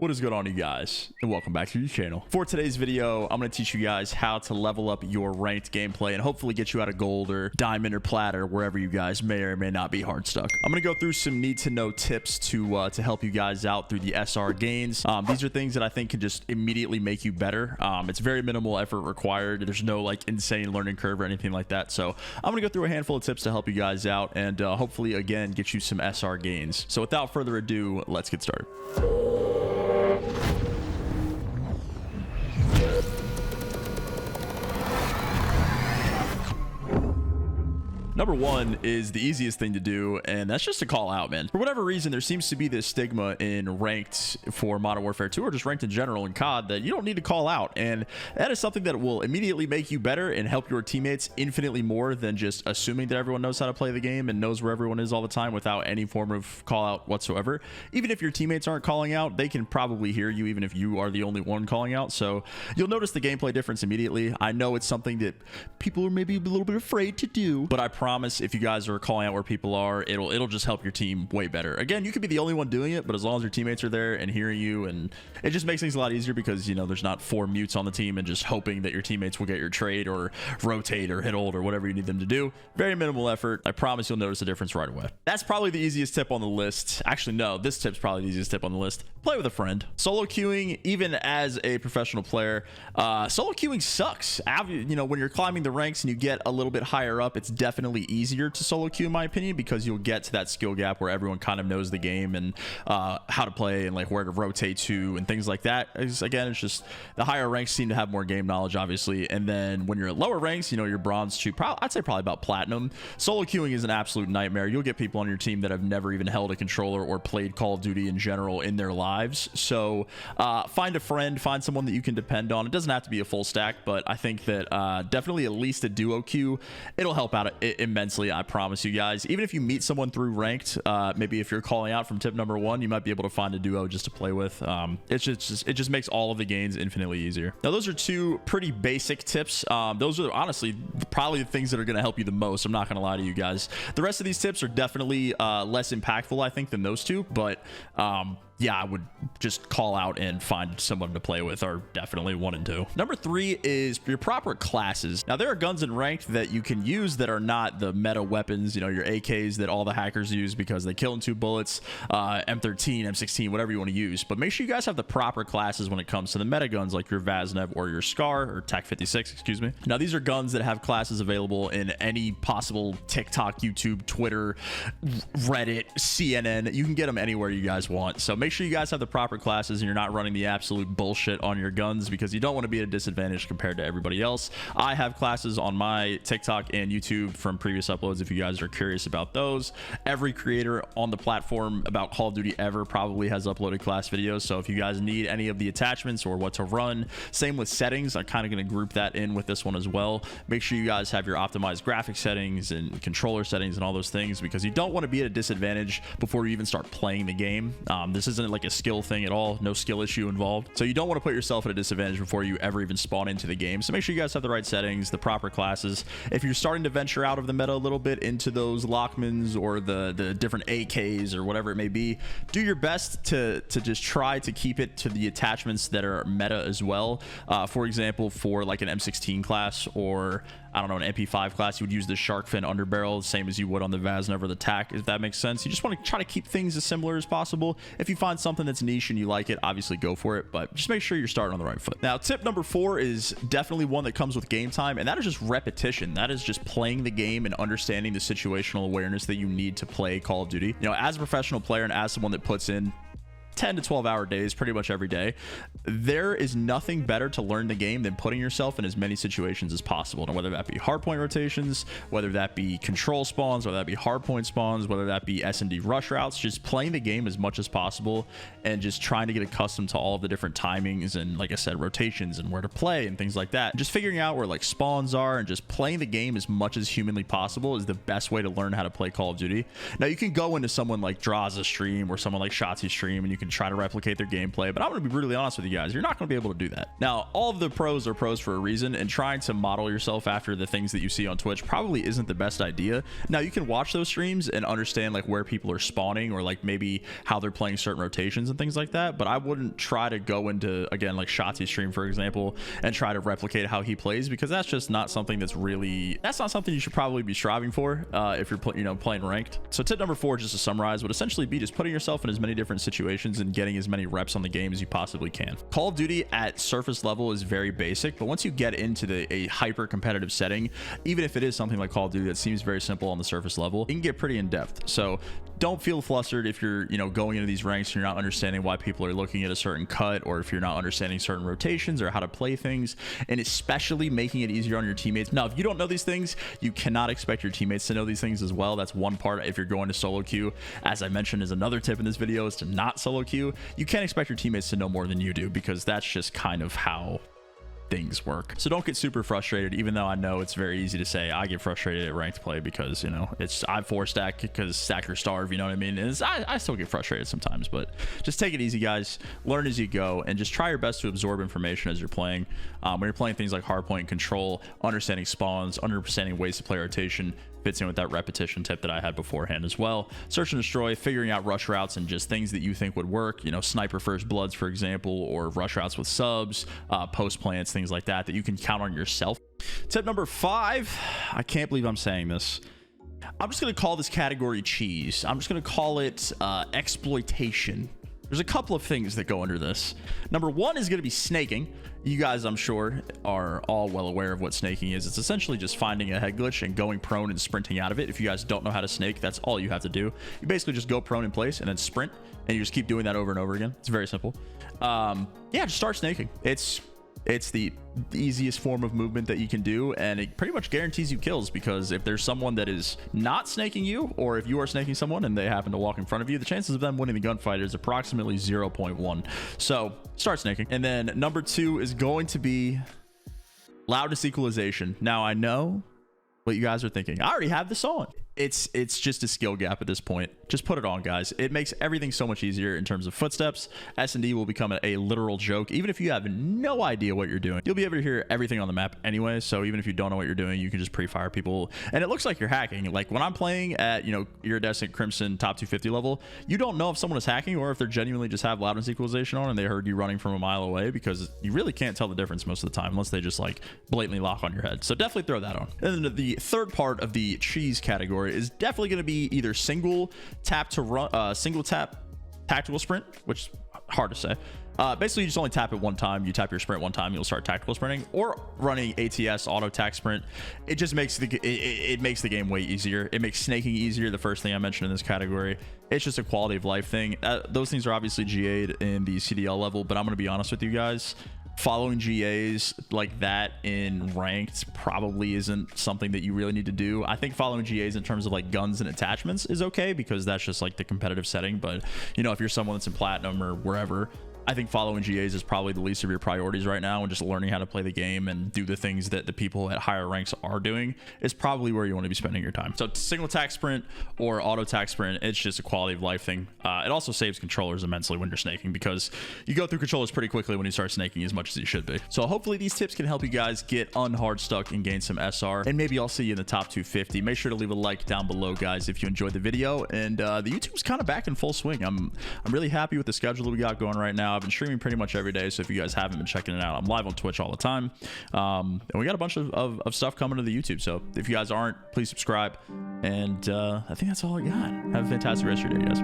What is going on, you guys, and welcome back to your channel. For today's video, I'm going to teach you guys how to level up your ranked gameplay and hopefully get you out of gold or diamond or plat or wherever you guys may or may not be hard stuck. I'm going to go through some need to know tips to help you guys out through the SR gains. These are things that I think can just immediately make you better. It's very minimal effort required. There's no like insane learning curve or anything like that. So I'm going to go through a handful of tips to help you guys out and hopefully again get you some SR gains. So without further ado, let's get started. Number one is the easiest thing to do, and that's just to call out, man. For whatever reason, there seems to be this stigma in ranked for Modern Warfare 2 or just ranked in general in COD that you don't need to call out, and that is something that will immediately make you better and help your teammates infinitely more than just assuming that everyone knows how to play the game and knows where everyone is all the time without any form of call out whatsoever. Even if your teammates aren't calling out, they can probably hear you even if you are the only one calling out, so you'll notice the gameplay difference immediately. I know it's something that people are maybe a little bit afraid to do, but I promise if you guys are calling out where people are, it'll just help your team way better. Again, you could be the only one doing it, but as long as your teammates are there and hearing you, and it just makes things a lot easier because, you know, there's not 4 mutes on the team and just hoping that your teammates will get your trade or rotate or hit ult or whatever you need them to do. Very minimal effort. I promise you'll notice a difference right away. That's probably the easiest tip on the list. Actually, no, this tip's probably the easiest tip on the list. Play with a friend. Solo queuing, even as a professional player, solo queuing sucks. You know, when you're climbing the ranks and you get a little bit higher up, it's definitely easier to solo queue in my opinion, because you'll get to that skill gap where everyone kind of knows the game and how to play and like where to rotate to and things like that. Again, it's just the higher ranks seem to have more game knowledge, obviously, and then when you're at lower ranks, you know, you're bronze to I'd say probably about platinum. Solo queuing is an absolute nightmare. You'll get people on your team that have never even held a controller or played Call of Duty in general in their lives. So find a friend, find someone that you can depend on. It doesn't have to be a full stack, but I think that definitely at least a duo queue, it'll help out immensely. I promise you guys. Even if you meet someone through ranked, maybe if you're calling out from tip number 1, you might be able to find a duo just to play with. It just makes all of the gains infinitely easier. Now, those are 2 pretty basic tips. Those are honestly probably the things that are going to help you the most. I'm not going to lie to you guys. The rest of these tips are definitely less impactful, I think, than those 2, but yeah, I would just call out and find someone to play with are definitely 1 and 2. Number 3 is your proper classes. Now, there are guns in ranked that you can use that are not the meta weapons, you know, your AKs that all the hackers use because they kill in 2 bullets, M13, M16, whatever you want to use. But make sure you guys have the proper classes when it comes to the meta guns like your Vaznev or your Scar or TAC 56, excuse me. Now, these are guns that have classes available in any possible TikTok, YouTube, Twitter, Reddit, CNN. You can get them anywhere you guys want. So make sure you guys have the proper classes and you're not running the absolute bullshit on your guns, because you don't want to be at a disadvantage compared to everybody else. I have classes on my TikTok and YouTube from previous uploads if you guys are curious about those. Every creator on the platform about Call of Duty ever probably has uploaded class videos, so if you guys need any of the attachments or what to run, same with settings, I'm kind of going to group that in with this one as well. Make sure you guys have your optimized graphic settings and controller settings and all those things, because you don't want to be at a disadvantage before you even start playing the game. This isn't like a skill thing at all, no skill issue involved, so you don't want to put yourself at a disadvantage before you ever even spawn into the game. So make sure you guys have the right settings, the proper classes. If you're starting to venture out of the meta a little bit into those Lockmans or the different AKs or whatever it may be, do your best to just try to keep it to the attachments that are meta as well. For example, for like an M16 class or I don't know, an MP5 class, you would use the shark fin underbarrel, same as you would on the Vaznev or the TAC, if that makes sense. You just want to try to keep things as similar as possible. If you find something that's niche and you like it, obviously go for it, but just make sure you're starting on the right foot. Now, tip number 4 is definitely one that comes with game time, and that is just repetition. That is just playing the game and understanding the situational awareness that you need to play Call of Duty. You know, as a professional player and as someone that puts in 10 to 12 hour days pretty much every day, there is nothing better to learn the game than putting yourself in as many situations as possible. And whether that be hardpoint rotations, whether that be control spawns, whether that be hardpoint spawns, whether that be S&D rush routes, just playing the game as much as possible and just trying to get accustomed to all of the different timings and, like I said, rotations and where to play and things like that. Just figuring out where like spawns are and just playing the game as much as humanly possible is the best way to learn how to play Call of Duty. Now, you can go into someone like Draw's stream or someone like Shotzi's stream and you can can try to replicate their gameplay, but I'm going to be really honest with you guys, you're not going to be able to do that. Now, all of the pros are pros for a reason, and trying to model yourself after the things that you see on Twitch probably isn't the best idea. Now, you can watch those streams and understand like where people are spawning, or like maybe how they're playing certain rotations and things like that, but I wouldn't try to go into, again, like Shotzi's stream, for example, and try to replicate how he plays, because that's just not something that's not something you should probably be striving for if you're playing ranked. So tip number 4, just to summarize, would essentially be just putting yourself in as many different situations and getting as many reps on the game as you possibly can. Call of Duty at surface level is very basic, but once you get into a hyper competitive setting, even if it is something like Call of Duty that seems very simple on the surface level, it can get pretty in depth. So don't feel flustered if you're going into these ranks and you're not understanding why people are looking at a certain cut, or if you're not understanding certain rotations or how to play things, and especially making it easier on your teammates. Now, if you don't know these things, you cannot expect your teammates to know these things as well. That's one part. If you're going to solo queue, as I mentioned, is another tip in this video, is to not solo queue. You can't expect your teammates to know more than you do, because that's just kind of how things work. So don't get super frustrated, even though I know it's very easy to say. I get frustrated at ranked play because, I 4-stack because stack or starve, you know what I mean? And I still get frustrated sometimes, but just take it easy, guys. Learn as you go, and just try your best to absorb information as you're playing. When you're playing things like hardpoint control, understanding spawns, understanding ways to play rotation, fits in with that repetition tip that I had beforehand as well. Search and destroy, figuring out rush routes and just things that you think would work, sniper first bloods, for example, or rush routes with subs, post plants, things like that you can count on yourself. Tip number 5, I can't believe I'm saying this. I'm just going to call this category cheese. I'm just going to call it exploitation. There's a couple of things that go under this. Number 1 is going to be snaking. You guys, I'm sure, are all well aware of what snaking is. It's essentially just finding a head glitch and going prone and sprinting out of it. If you guys don't know how to snake, that's all you have to do. You basically just go prone in place and then sprint, and you just keep doing that over and over again. It's very simple. Yeah, just start snaking. It's the easiest form of movement that you can do, and it pretty much guarantees you kills, because if there's someone that is not snaking you, or if you are snaking someone and they happen to walk in front of you, the chances of them winning the gunfight is approximately 0.1. So start snaking. And then number 2 is going to be loudness equalization. Now, I know what you guys are thinking. I already have this on. It's just a skill gap at this point. Just put it on, guys. It makes everything so much easier in terms of footsteps. S&D will become a literal joke. Even if you have no idea what you're doing, you'll be able to hear everything on the map anyway. So even if you don't know what you're doing, you can just pre-fire people, and it looks like you're hacking. Like when I'm playing at iridescent crimson top 250 level, you don't know if someone is hacking or if they're genuinely just have loudness equalization on and they heard you running from a mile away, because you really can't tell the difference most of the time unless they just like blatantly lock on your head. So definitely throw that on. And then the third part of the cheese category is definitely going to be either single tap to run, single tap tactical sprint, which is hard to say. Basically, you just only tap it one time. You tap your sprint one time, you'll start tactical sprinting, or running ATS, auto tac sprint. It just makes it makes the game way easier. It makes snaking easier. The first thing I mentioned in this category. It's just a quality of life thing. Those things are obviously GA'd in the CDL level, but I'm going to be honest with you guys. Following GAs like that in ranked probably isn't something that you really need to do. I think following GAs in terms of like guns and attachments is okay, because that's just like the competitive setting. But if you're someone that's in platinum or wherever, I think following GAs is probably the least of your priorities right now, and just learning how to play the game and do the things that the people at higher ranks are doing is probably where you want to be spending your time. So single tac sprint or auto tac sprint, it's just a quality of life thing. It also saves controllers immensely when you're snaking, because you go through controllers pretty quickly when you start snaking as much as you should be. So hopefully these tips can help you guys get unhard stuck and gain some SR, and maybe I'll see you in the top 250. Make sure to leave a like down below, guys, if you enjoyed the video. And the YouTube's kind of back in full swing. I'm really happy with the schedule that we got going right now. I've been streaming pretty much every day, so if you guys haven't been checking it out, I'm live on Twitch all the time, and we got a bunch of stuff coming to the YouTube. So if you guys aren't, please subscribe, and I think that's all I got. Have a fantastic rest of your day, guys.